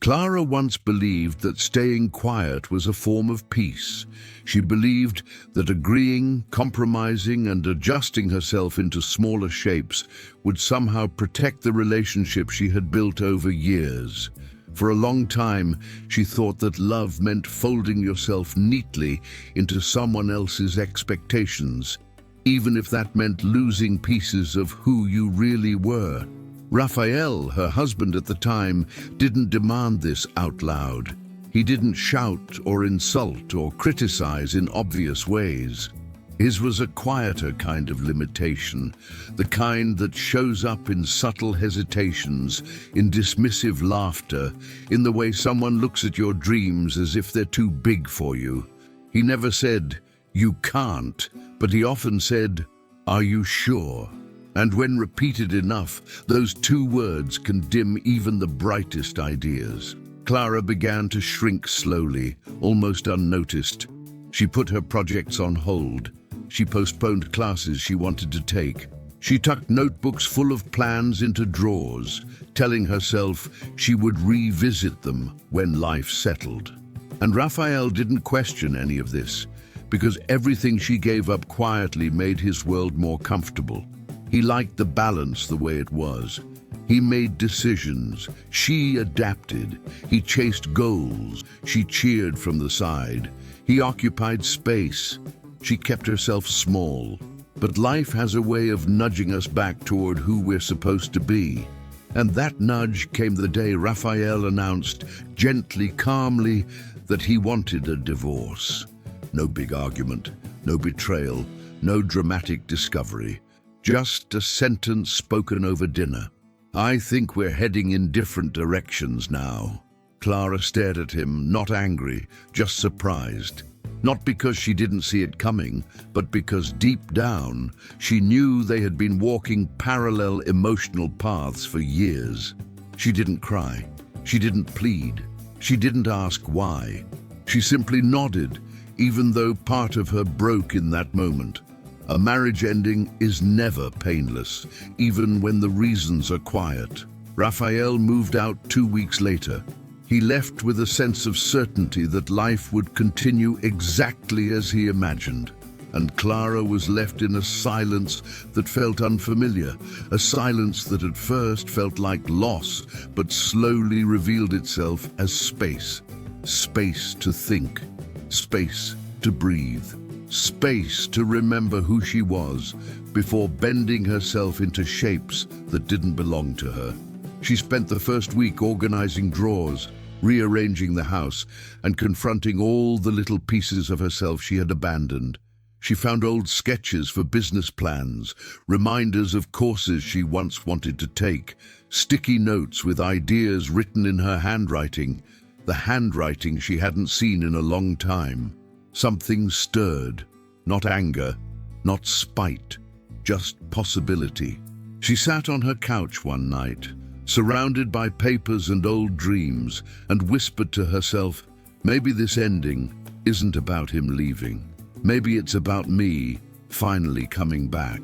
Clara once believed that staying quiet was a form of peace. She believed that agreeing, compromising, and adjusting herself into smaller shapes would somehow protect the relationship she had built over years. For a long time, she thought that love meant folding yourself neatly into someone else's expectations, even if that meant losing pieces of who you really were. Raphael, her husband at the time, didn't demand this out loud. He didn't shout or insult or criticize in obvious ways. His was a quieter kind of limitation, the kind that shows up in subtle hesitations, in dismissive laughter, in the way someone looks at your dreams as if they're too big for you. He never said, "You can't," but he often said, "Are you sure?" And when repeated enough, those two words can dim even the brightest ideas. Clara began to shrink slowly, almost unnoticed. She put her projects on hold. She postponed classes she wanted to take. She tucked notebooks full of plans into drawers, telling herself she would revisit them when life settled. And Raphael didn't question any of this, because everything she gave up quietly made his world more comfortable. He liked the balance the way it was. He made decisions. She adapted. He chased goals. She cheered from the side. He occupied space. She kept herself small. But life has a way of nudging us back toward who we're supposed to be. And that nudge came the day Raphael announced, gently, calmly, that he wanted a divorce. No big argument, no betrayal, no dramatic discovery. Just a sentence spoken over dinner. "I think we're heading in different directions now." Clara stared at him, not angry, just surprised. Not because she didn't see it coming, but because deep down, she knew they had been walking parallel emotional paths for years. She didn't cry. She didn't plead. She didn't ask why. She simply nodded, even though part of her broke in that moment. A marriage ending is never painless, even when the reasons are quiet. Raphael moved out 2 weeks later. He left with a sense of certainty that life would continue exactly as he imagined. And Clara was left in a silence that felt unfamiliar, a silence that at first felt like loss, but slowly revealed itself as space. Space to think, space to breathe. Space to remember who she was before bending herself into shapes that didn't belong to her. She spent the first week organizing drawers, rearranging the house, and confronting all the little pieces of herself she had abandoned. She found old sketches for business plans, reminders of courses she once wanted to take, sticky notes with ideas written in her handwriting, the handwriting she hadn't seen in a long time. Something stirred, not anger, not spite, just possibility. She sat on her couch one night, surrounded by papers and old dreams, and whispered to herself, maybe this ending isn't about him leaving. Maybe it's about me finally coming back.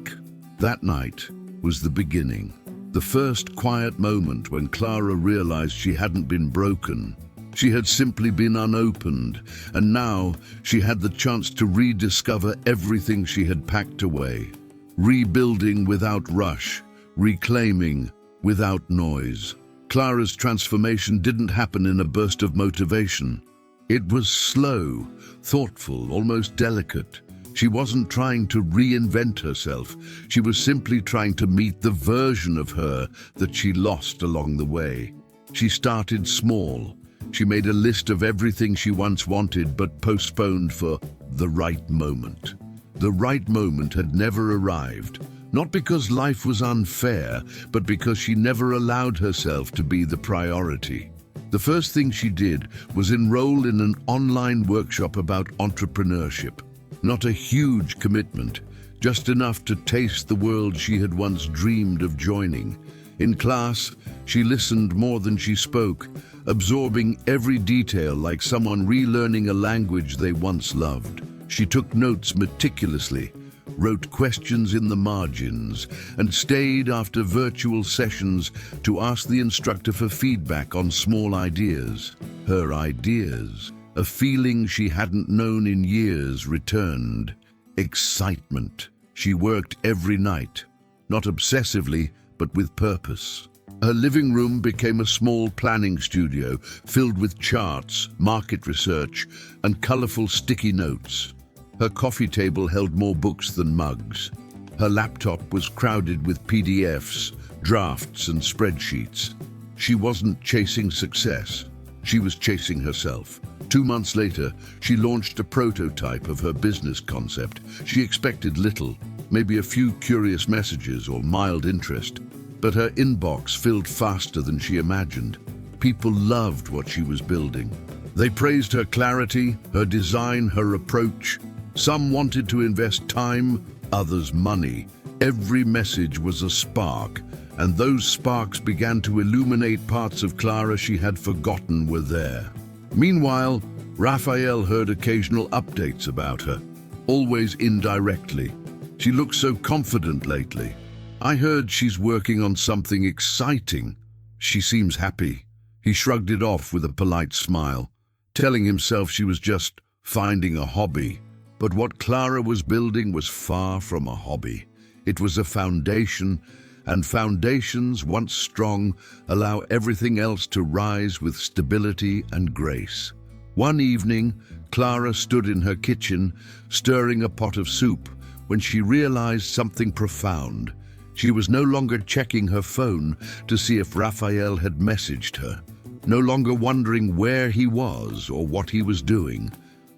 That night was the beginning, the first quiet moment when Clara realized she hadn't been broken. She had simply been unopened, and now she had the chance to rediscover everything she had packed away. Rebuilding without rush, reclaiming without noise. Clara's transformation didn't happen in a burst of motivation. It was slow, thoughtful, almost delicate. She wasn't trying to reinvent herself. She was simply trying to meet the version of her that she lost along the way. She started small. She made a list of everything she once wanted but postponed for the right moment. The right moment had never arrived, not because life was unfair, but because she never allowed herself to be the priority. The first thing she did was enroll in an online workshop about entrepreneurship. Not a huge commitment, just enough to taste the world she had once dreamed of joining. In class, she listened more than she spoke, absorbing every detail like someone relearning a language they once loved. She took notes meticulously, wrote questions in the margins, and stayed after virtual sessions to ask the instructor for feedback on small ideas. Her ideas, a feeling she hadn't known in years, returned. Excitement. She worked every night, not obsessively, but with purpose. Her living room became a small planning studio filled with charts, market research, and colorful sticky notes. Her coffee table held more books than mugs. Her laptop was crowded with PDFs, drafts, and spreadsheets. She wasn't chasing success. She was chasing herself. 2 months later, she launched a prototype of her business concept. She expected little, maybe a few curious messages or mild interest. But her inbox filled faster than she imagined. People loved what she was building. They praised her clarity, her design, her approach. Some wanted to invest time, others money. Every message was a spark, and those sparks began to illuminate parts of Clara she had forgotten were there. Meanwhile, Raphael heard occasional updates about her, always indirectly. She looks so confident lately. I heard she's working on something exciting. She seems happy. He shrugged it off with a polite smile, telling himself she was just finding a hobby. But what Clara was building was far from a hobby. It was a foundation, and foundations, once strong, allow everything else to rise with stability and grace. One evening, Clara stood in her kitchen, stirring a pot of soup, when she realized something profound. She was no longer checking her phone to see if Raphael had messaged her, no longer wondering where he was or what he was doing,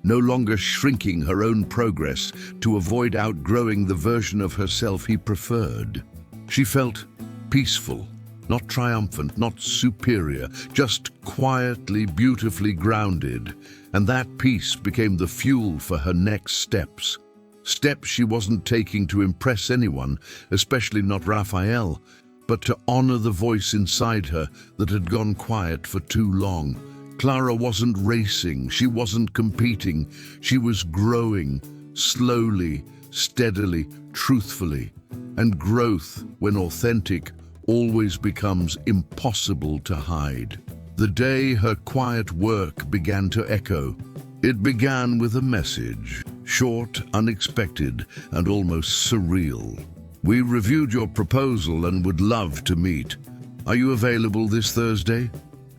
no longer shrinking her own progress to avoid outgrowing the version of herself he preferred. She felt peaceful, not triumphant, not superior, just quietly, beautifully grounded, and that peace became the fuel for her next steps. Steps she wasn't taking to impress anyone, especially not Raphael, but to honor the voice inside her that had gone quiet for too long. Clara wasn't racing, she wasn't competing, she was growing, slowly, steadily, truthfully. And growth, when authentic, always becomes impossible to hide. The day her quiet work began to echo, it began with a message, short, unexpected, and almost surreal. We reviewed your proposal and would love to meet. Are you available this Thursday?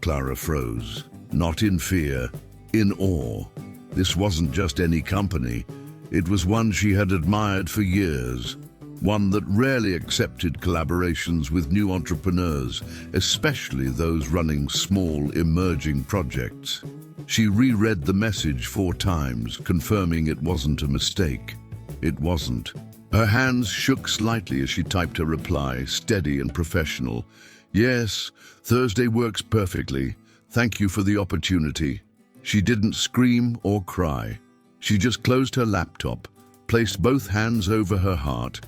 Clara froze, not in fear, in awe. This wasn't just any company. It was one she had admired for years, one that rarely accepted collaborations with new entrepreneurs, especially those running small, emerging projects. She reread the message 4 times, confirming it wasn't a mistake. It wasn't. Her hands shook slightly as she typed her reply, steady and professional. Yes, Thursday works perfectly. Thank you for the opportunity. She didn't scream or cry. She just closed her laptop, placed both hands over her heart,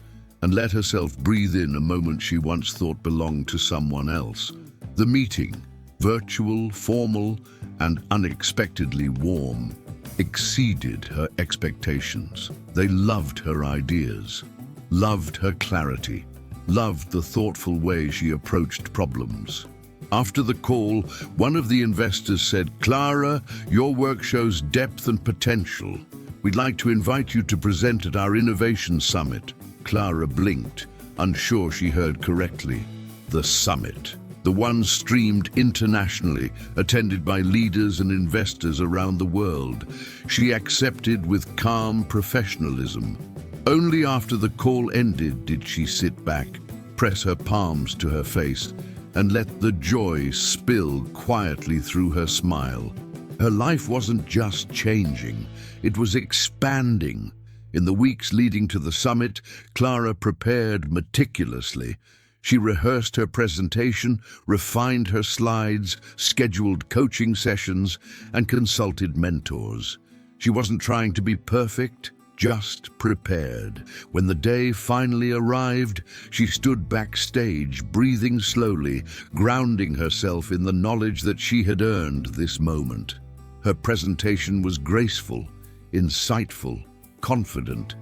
and let herself breathe in a moment she once thought belonged to someone else. The meeting, virtual, formal, and unexpectedly warm, exceeded her expectations. They loved her ideas, loved her clarity, loved the thoughtful way she approached problems. After the call, one of the investors said, "Clara, your work shows depth and potential. We'd like to invite you to present at our Innovation Summit." Clara blinked, unsure she heard correctly. The summit. The one streamed internationally, attended by leaders and investors around the world. She accepted with calm professionalism. Only after the call ended did she sit back, press her palms to her face, and let the joy spill quietly through her smile. Her life wasn't just changing, it was expanding. In the weeks leading to the summit, Clara prepared meticulously. She rehearsed her presentation, refined her slides, scheduled coaching sessions, and consulted mentors. She wasn't trying to be perfect, just prepared. When the day finally arrived, she stood backstage, breathing slowly, grounding herself in the knowledge that she had earned this moment. Her presentation was graceful, insightful, confident.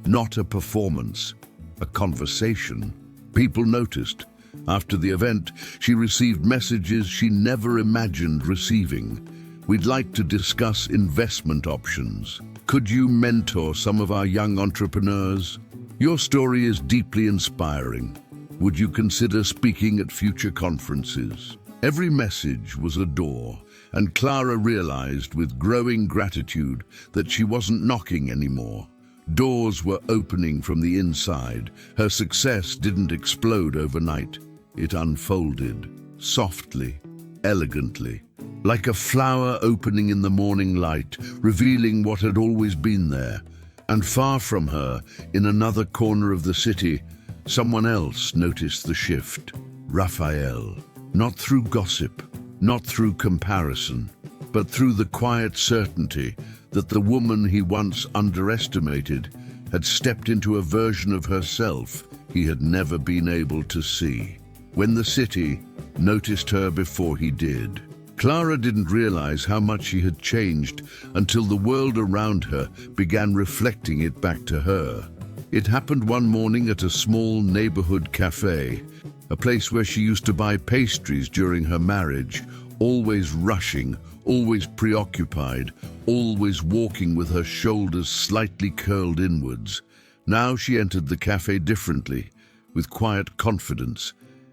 not a performance, a conversation. People noticed. After the event, she received messages she never imagined receiving. We'd like to discuss investment options. Could you mentor some of our young entrepreneurs? Your story is deeply inspiring. Would you consider speaking at future conferences? Every message was a door, and Clara realized with growing gratitude that she wasn't knocking anymore. Doors were opening from the inside. Her success didn't explode overnight. It unfolded, softly, elegantly, like a flower opening in the morning light, revealing what had always been there. And far from her, in another corner of the city, someone else noticed the shift. Raphael. Not through gossip, not through comparison, but through the quiet certainty that the woman he once underestimated had stepped into a version of herself he had never been able to see. When the city noticed her before he did, Clara didn't realize how much she had changed until the world around her began reflecting it back to her. It happened one morning at a small neighborhood cafe, a place where she used to buy pastries during her marriage, always rushing, always preoccupied, always walking with her shoulders slightly curled inwards. Now she entered the cafe differently, with quiet confidence,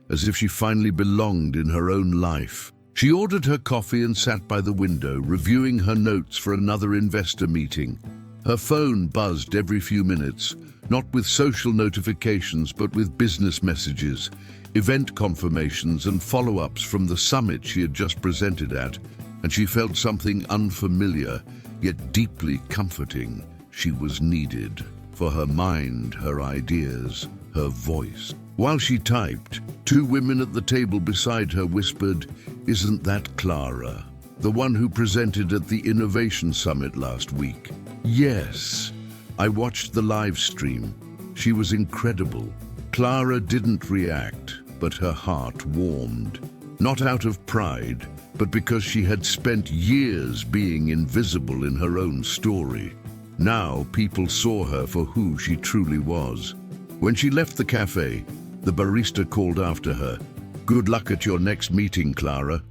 as if she finally belonged in her own life. She ordered her coffee and sat by the window, reviewing her notes for another investor meeting. Her phone buzzed every few minutes, not with social notifications but with business messages, event confirmations and follow-ups from the summit she had just presented at, and she felt something unfamiliar, yet deeply comforting. She was needed for her mind, her ideas, her voice. While she typed, two women at the table beside her whispered, "Isn't that Clara, the one who presented at the Innovation Summit last week?" "Yes, I watched the live stream. She was incredible." Clara didn't react, but her heart warmed. Not out of pride, but because she had spent years being invisible in her own story. Now people saw her for who she truly was. When she left the cafe, the barista called after her, "Good luck at your next meeting, Clara.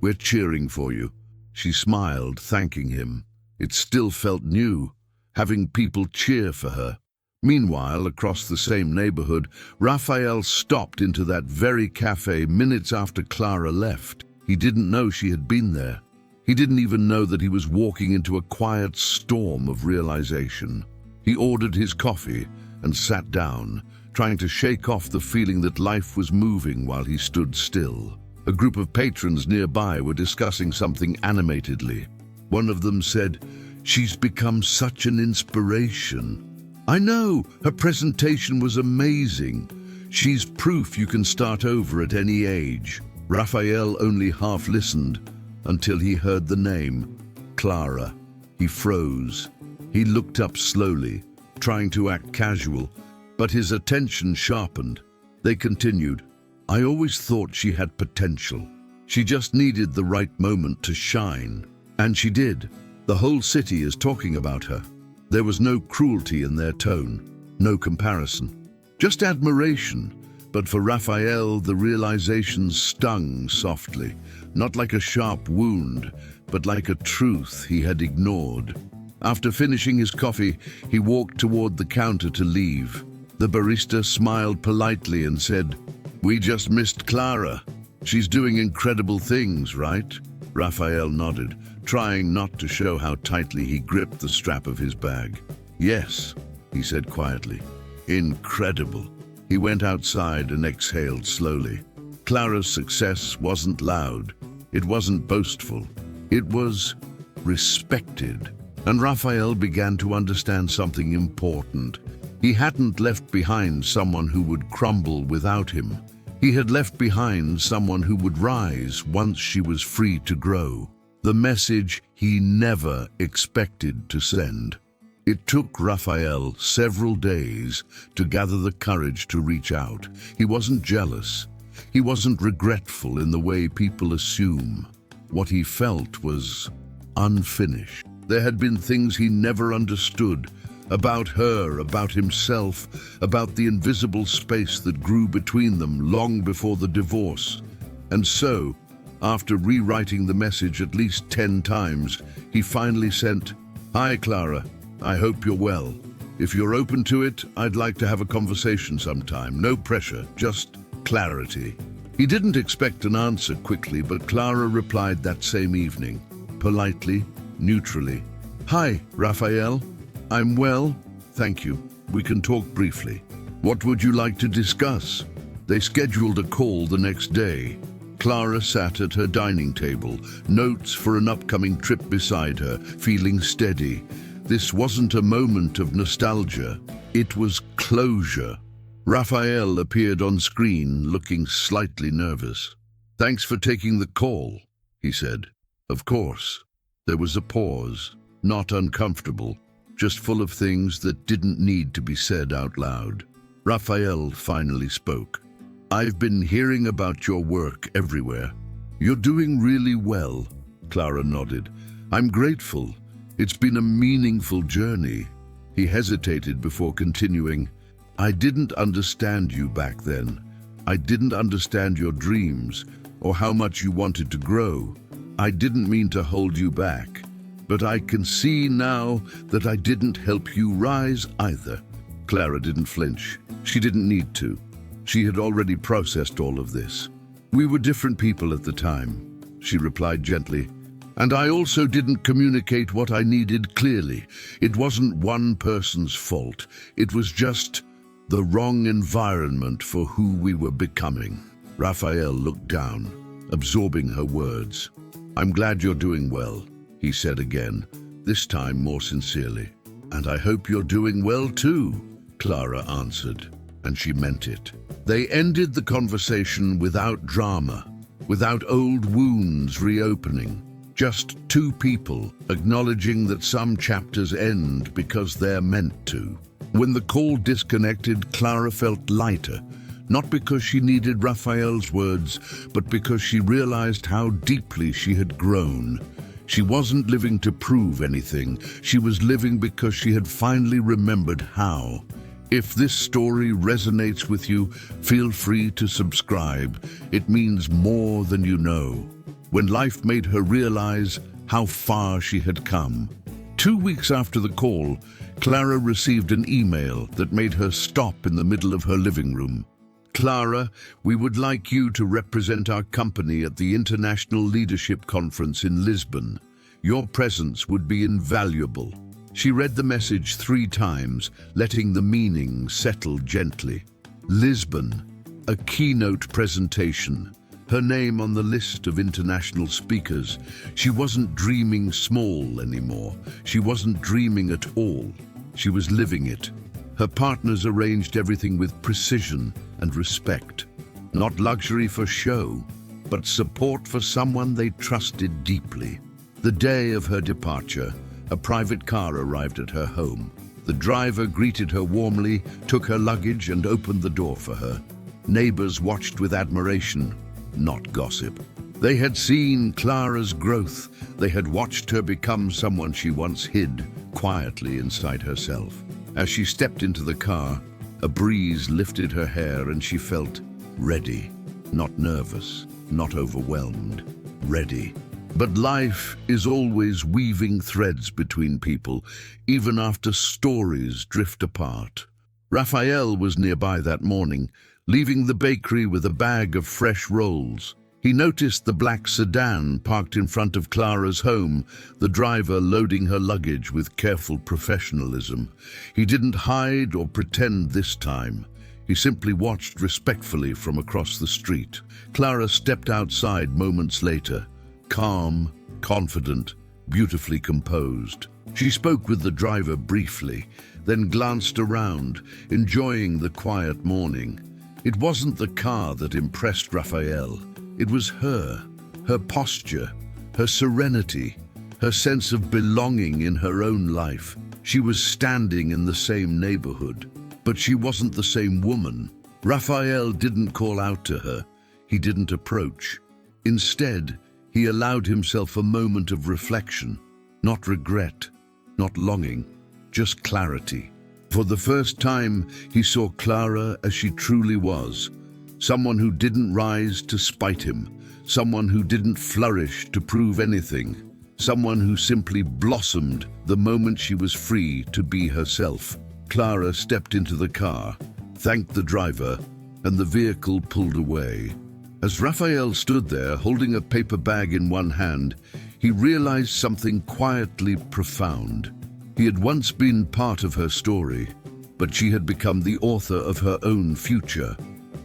We're cheering for you." She smiled, thanking him. It still felt new, having people cheer for her. Meanwhile, across the same neighborhood, Raphael stopped into that very cafe minutes after Clara left. He didn't know she had been there. He didn't even know that he was walking into a quiet storm of realization. He ordered his coffee and sat down, trying to shake off the feeling that life was moving while he stood still. A group of patrons nearby were discussing something animatedly. One of them said, "She's become such an inspiration." "I know, her presentation was amazing. She's proof you can start over at any age." Raphael only half listened until he heard the name, Clara. He froze. He looked up slowly, trying to act casual, but his attention sharpened. They continued, "I always thought she had potential. She just needed the right moment to shine." And she did. The whole city is talking about her. There was no cruelty in their tone, no comparison, just admiration. But for Raphael, the realization stung softly, not like a sharp wound, but like a truth he had ignored. After finishing his coffee, he walked toward the counter to leave. The barista smiled politely and said, "We just missed Clara. She's doing incredible things, right?" Raphael nodded, trying not to show how tightly he gripped the strap of his bag. "Yes," he said quietly. "Incredible." He went outside and exhaled slowly. Clara's success wasn't loud. It wasn't boastful. It was respected. And Raphael began to understand something important. He hadn't left behind someone who would crumble without him. He had left behind someone who would rise once she was free to grow. The message he never expected to send. It took Raphael several days to gather the courage to reach out. He wasn't jealous. He wasn't regretful in the way people assume. What he felt was unfinished. There had been things he never understood, About her, about himself, about the invisible space that grew between them long before the divorce. And so, after rewriting the message at least 10 times, he finally sent, "Hi, Clara. I hope you're well. If you're open to it, I'd like to have a conversation sometime. No pressure, just clarity." He didn't expect an answer quickly, but Clara replied that same evening, politely, neutrally. "Hi, Raphael. I'm well, thank you. We can talk briefly. What would you like to discuss?" They scheduled a call the next day. Clara sat at her dining table, notes for an upcoming trip beside her, feeling steady. This wasn't a moment of nostalgia, it was closure. Raphael appeared on screen, looking slightly nervous. "Thanks for taking the call," he said. "Of course." There was a pause, not uncomfortable, just full of things that didn't need to be said out loud. Raphael finally spoke. "I've been hearing about your work everywhere." "You're doing really well," Clara nodded. "I'm grateful. It's been a meaningful journey." He hesitated before continuing. "I didn't understand you back then. I didn't understand your dreams or how much you wanted to grow. I didn't mean to hold you back. But I can see now that I didn't help you rise either." Clara didn't flinch. She didn't need to. She had already processed all of this. "We were different people at the time," she replied gently. "And I also didn't communicate what I needed clearly. It wasn't one person's fault. It was just the wrong environment for who we were becoming." Raphael looked down, absorbing her words. "I'm glad you're doing well," he said again, this time more sincerely. "And I hope you're doing well too," Clara answered, and she meant it. They ended the conversation without drama, without old wounds reopening. Just two people acknowledging that some chapters end because they're meant to. When the call disconnected, Clara felt lighter, not because she needed Raphael's words, but because she realized how deeply she had grown. She wasn't living to prove anything. She was living because she had finally remembered how. If this story resonates with you, feel free to subscribe. It means more than you know. When life made her realize how far she had come. 2 weeks after the call, Clara received an email that made her stop in the middle of her living room. "Clara, we would like you to represent our company at the International Leadership Conference in Lisbon. Your presence would be invaluable." She read the message 3 times, letting the meaning settle gently. Lisbon, a keynote presentation. Her name on the list of international speakers. She wasn't dreaming small anymore. She wasn't dreaming at all. She was living it. Her partners arranged everything with precision and respect. Not luxury for show, but support for someone they trusted deeply. The day of her departure, a private car arrived at her home. The driver greeted her warmly, took her luggage and opened the door for her. Neighbors watched with admiration, not gossip. They had seen Clara's growth. They had watched her become someone she once hid quietly inside herself. As she stepped into the car, a breeze lifted her hair and she felt ready, not nervous, not overwhelmed, ready. But life is always weaving threads between people, even after stories drift apart. Raphael was nearby that morning, leaving the bakery with a bag of fresh rolls. He noticed the black sedan parked in front of Clara's home, the driver loading her luggage with careful professionalism. He didn't hide or pretend this time. He simply watched respectfully from across the street. Clara stepped outside moments later, calm, confident, beautifully composed. She spoke with the driver briefly, then glanced around, enjoying the quiet morning. It wasn't the car that impressed Raphael. It was her posture, her serenity, her sense of belonging in her own life. She was standing in the same neighborhood, but she wasn't the same woman. Raphael didn't call out to her. He didn't approach. Instead, he allowed himself a moment of reflection, not regret, not longing, just clarity. For the first time, he saw Clara as she truly was. Someone who didn't rise to spite him. Someone who didn't flourish to prove anything. Someone who simply blossomed the moment she was free to be herself. Clara stepped into the car, thanked the driver, and the vehicle pulled away. As Raphael stood there, holding a paper bag in one hand, he realized something quietly profound. He had once been part of her story, but she had become the author of her own future,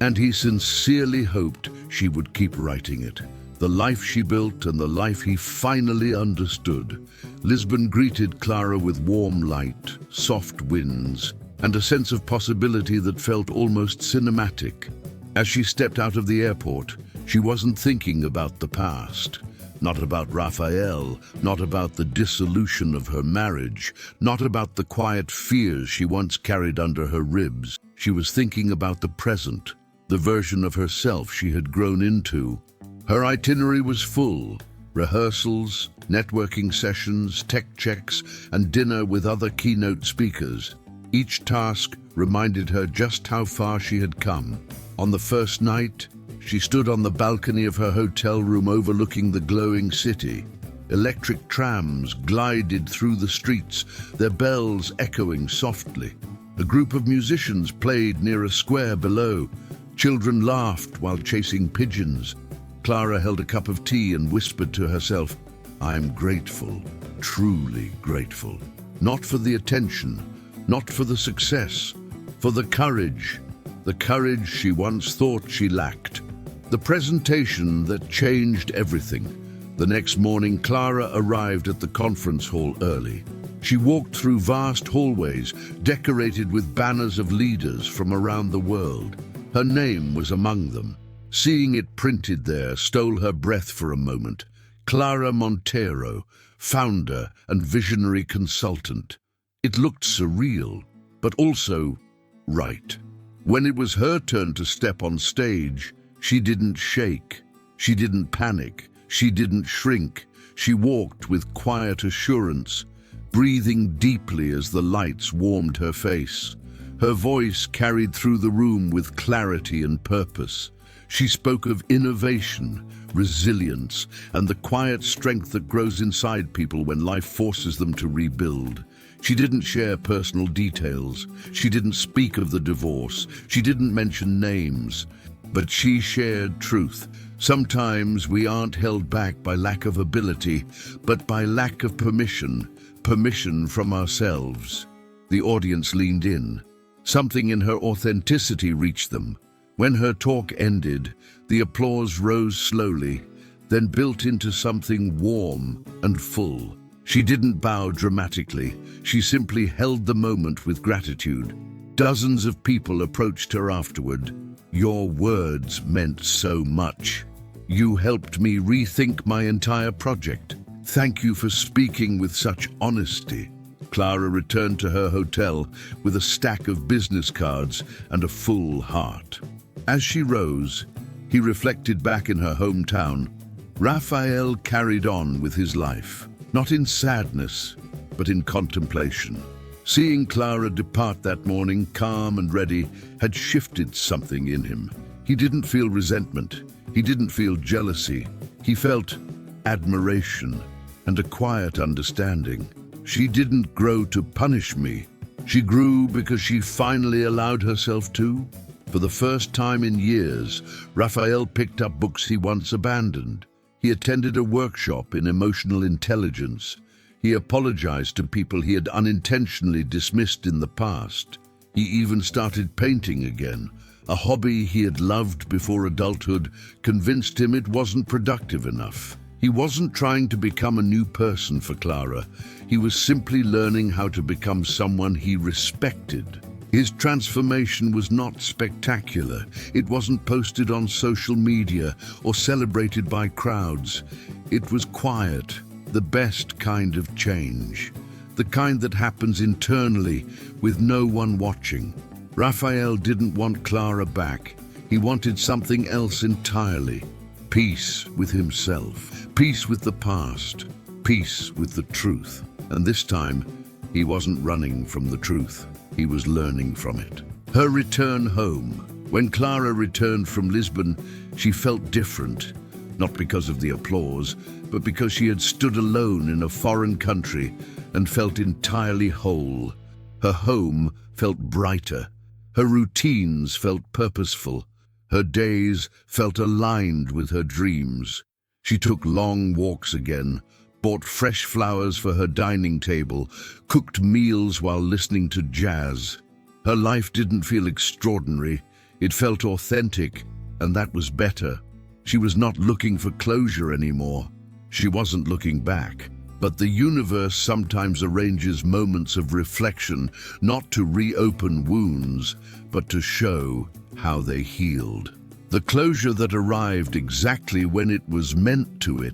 and he sincerely hoped she would keep writing it. The life she built and the life he finally understood. Lisbon greeted Clara with warm light, soft winds, and a sense of possibility that felt almost cinematic. As she stepped out of the airport, she wasn't thinking about the past. Not about Raphael, not about the dissolution of her marriage, not about the quiet fears she once carried under her ribs. She was thinking about the present, the version of herself she had grown into. Her itinerary was full: rehearsals, networking sessions, tech checks, and dinner with other keynote speakers. Each task reminded her just how far she had come. On the first night, she stood on the balcony of her hotel room overlooking the glowing city. Electric trams glided through the streets, their bells echoing softly. A group of musicians played near a square below. Children laughed while chasing pigeons. Clara held a cup of tea and whispered to herself, "I'm grateful, truly grateful. Not for the attention, not for the success, for the courage she once thought she lacked. The presentation that changed everything." The next morning, Clara arrived at the conference hall early. She walked through vast hallways, decorated with banners of leaders from around the world. Her name was among them. Seeing it printed there stole her breath for a moment. Clara Montero, founder and visionary consultant. It looked surreal, but also right. When it was her turn to step on stage, she didn't shake, she didn't panic, she didn't shrink. She walked with quiet assurance, breathing deeply as the lights warmed her face. Her voice carried through the room with clarity and purpose. She spoke of innovation, resilience, and the quiet strength that grows inside people when life forces them to rebuild. She didn't share personal details. She didn't speak of the divorce. She didn't mention names. But she shared truth. Sometimes we aren't held back by lack of ability, but by lack of permission from ourselves. The audience leaned in. Something in her authenticity reached them. When her talk ended, the applause rose slowly, then built into something warm and full. She didn't bow dramatically. She simply held the moment with gratitude. Dozens of people approached her afterward. "Your words meant so much. You helped me rethink my entire project. Thank you for speaking with such honesty." Clara returned to her hotel with a stack of business cards and a full heart. As she rose, he reflected back in her hometown. Raphael carried on with his life, not in sadness, but in contemplation. Seeing Clara depart that morning, calm and ready, had shifted something in him. He didn't feel resentment. He didn't feel jealousy. He felt admiration and a quiet understanding. She didn't grow to punish me. She grew because she finally allowed herself to. For the first time in years, Raphael picked up books he once abandoned. He attended a workshop in emotional intelligence. He apologized to people he had unintentionally dismissed in the past. He even started painting again. A hobby he had loved before adulthood convinced him it wasn't productive enough. He wasn't trying to become a new person for Clara. He was simply learning how to become someone he respected. His transformation was not spectacular. It wasn't posted on social media or celebrated by crowds. It was quiet, the best kind of change. The kind that happens internally with no one watching. Raphael didn't want Clara back. He wanted something else entirely. Peace with himself, peace with the past, peace with the truth. And this time, He wasn't running from the truth. He was learning from it. Her return home. When Clara returned from Lisbon, she felt different, not because of the applause, but because she had stood alone in a foreign country and felt entirely whole. Her home felt brighter. Her routines felt purposeful. Her days felt aligned with her dreams. She took long walks again, bought fresh flowers for her dining table, cooked meals while listening to jazz. Her life didn't feel extraordinary. It felt authentic, and that was better. She was not looking for closure anymore. She wasn't looking back. But the universe sometimes arranges moments of reflection, not to reopen wounds, but to show how they healed. The closure that arrived exactly when it was meant to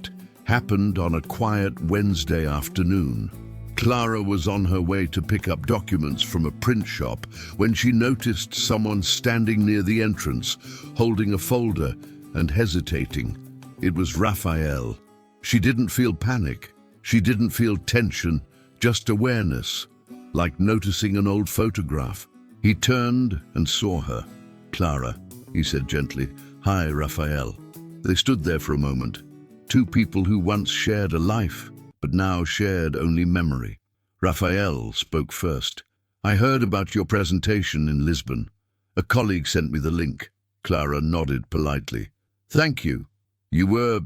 happened on a quiet Wednesday afternoon. Clara was on her way to pick up documents from a print shop when she noticed someone standing near the entrance, holding a folder and hesitating. It was Raphael. She didn't feel panic. She didn't feel tension, just awareness, like noticing an old photograph. He turned and saw her. "Clara," he said gently. "Hi, Raphael." They stood there for a moment. Two people who once shared a life, but now shared only memory. Raphael spoke first. "I heard about your presentation in Lisbon. A colleague sent me the link." Clara nodded politely. "Thank you. You were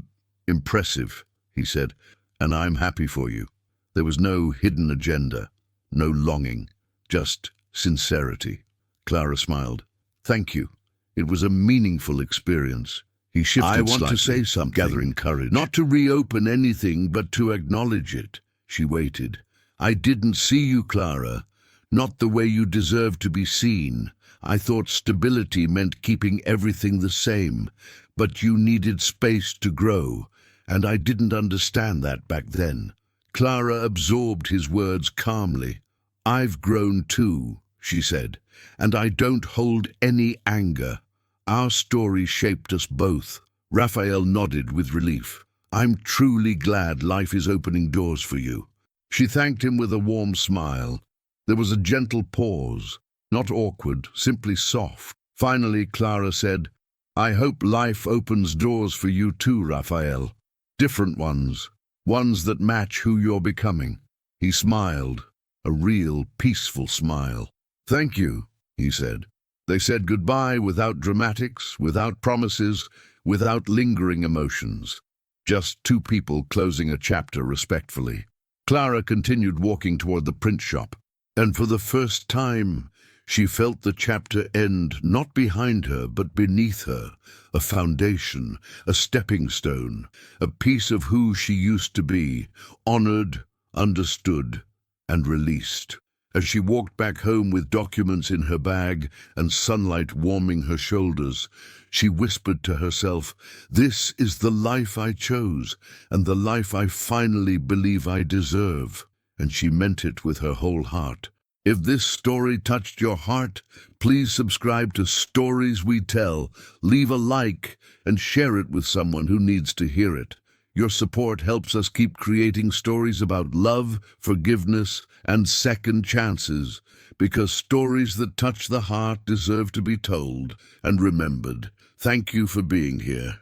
impressive," he said, "and I'm happy for you." There was no hidden agenda, no longing, just sincerity. Clara smiled. "Thank you. It was a meaningful experience." He shifted slightly. "I want to say something," gathering courage. "Not to reopen anything, but to acknowledge it." She waited. "I didn't see you, Clara. Not the way you deserve to be seen. I thought stability meant keeping everything the same, but you needed space to grow, and I didn't understand that back then." Clara absorbed his words calmly. "I've grown too," she said, "and I don't hold any anger. Our story shaped us both." Raphael nodded with relief. "I'm truly glad life is opening doors for you." She thanked him with a warm smile. There was a gentle pause, not awkward, simply soft. Finally, Clara said, "I hope life opens doors for you too, Raphael. Different ones, ones that match who you're becoming." He smiled, a real, peaceful smile. "Thank you," he said. They said goodbye without dramatics, without promises, without lingering emotions. Just two people closing a chapter respectfully. Clara continued walking toward the print shop, and for the first time, she felt the chapter end not behind her but beneath her, a foundation, a stepping stone, a piece of who she used to be, honored, understood, and released. As she walked back home with documents in her bag and sunlight warming her shoulders, she whispered to herself, "This is the life I chose, and the life I finally believe I deserve." And she meant it with her whole heart. If this story touched your heart, please subscribe to Stories We Tell, leave a like, and share it with someone who needs to hear it. Your support helps us keep creating stories about love, forgiveness, and second chances, because stories that touch the heart deserve to be told and remembered. Thank you for being here.